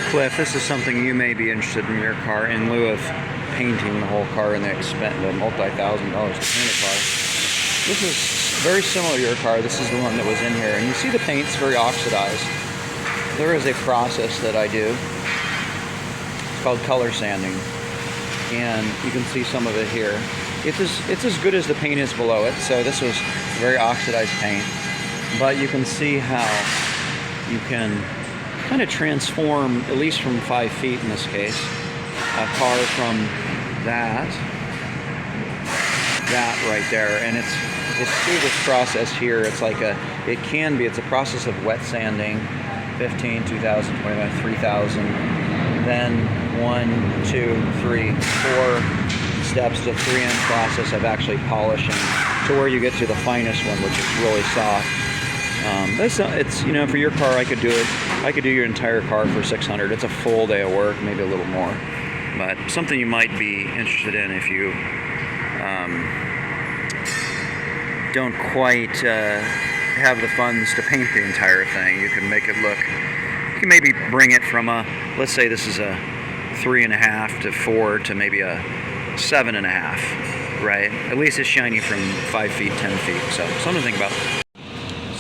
Cliff, this is something you may be interested in your car in lieu of painting the whole car and the multi-$1,000 to paint a car. This is very similar to your car. This is the one that was in here. And you see the paint's very oxidized. There is a process that I do. It's called color sanding. And you can see some of it here. It's as good as the paint is below it. So this was very oxidized paint. But you can see how you can kind of transform, at least from 5 feet in this case, a car from that right there. And it's through this process here. It's like it's a process of wet sanding, 15, 2,000, 25, 3,000, then 1, 2, 3, 4 steps to 3M process of actually polishing to where you get to the finest one, which is really soft. It's for your car, I could do your entire car for $600. It's a full day of work, maybe a little more, but something you might be interested in if you don't quite have the funds to paint the entire thing. You can make it look. You can maybe bring it from let's say this is a 3.5 to 4 to maybe a 7.5, right? At least it's shiny from 5 feet, 10 feet. So something to think about.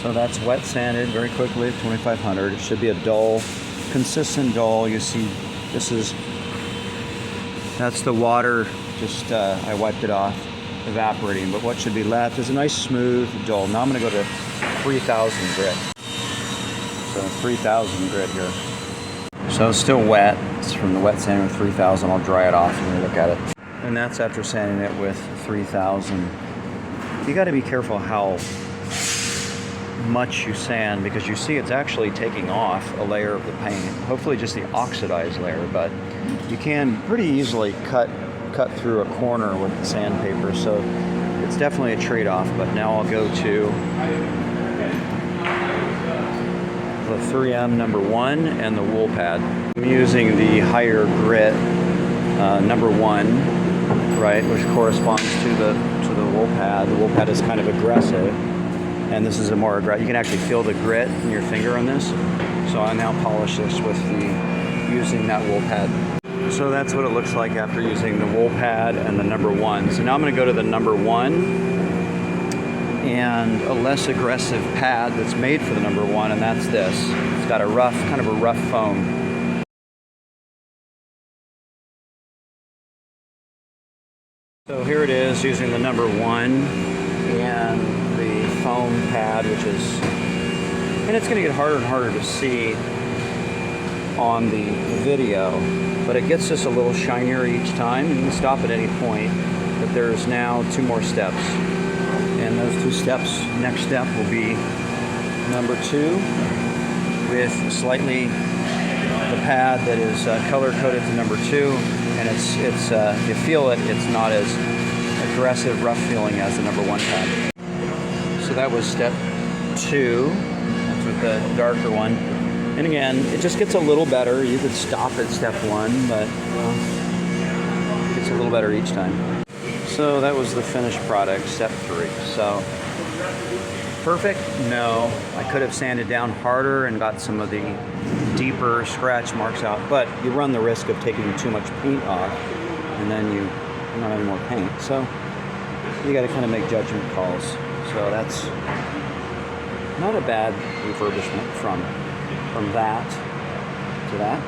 So that's wet sanded very quickly at 2,500. It should be a dull, consistent dull. You see, that's the water. Just I wiped it off, evaporating. But what should be left is a nice smooth dull. Now I'm going to go to 3,000 grit. So 3,000 grit here. So it's still wet. It's from the wet sanding with 3,000. I'll dry it off and look at it. And that's after sanding it with 3,000. You got to be careful how much you sand, because you see it's actually taking off a layer of the paint, hopefully just the oxidized layer, but you can pretty easily cut through a corner with the sandpaper, so it's definitely a trade-off. But now I'll go to the 3M number 1 and the wool pad. I'm using the higher grit number 1, right, which corresponds to the wool pad. The wool pad is kind of aggressive, and this is a more aggressive. You can actually feel the grit in your finger on this. So I now polish this with using that wool pad. So that's what it looks like after using the wool pad and the number 1. So now I'm going to go to the number 1 and a less aggressive pad that's made for the number 1, and that's this. It's got kind of a rough foam. So here it is using the number 1 and foam pad, and it's going to get harder and harder to see on the video, but it gets just a little shinier each time. You can stop at any point, but there's now 2 more steps, and those 2 steps, next step will be number 2 with slightly the pad that is color coded to number 2, and it's you feel it's not as aggressive, rough feeling as the number 1 pad. So that was step 2. That's with the darker one. And again, it just gets a little better. You could stop at step 1, but it gets a little better each time. So that was the finished product, step 3. So perfect? No. I could have sanded down harder and got some of the deeper scratch marks out, but you run the risk of taking too much paint off, and then you don't have any more paint. So you got to kind of make judgment calls. So that's not a bad refurbishment from that to that.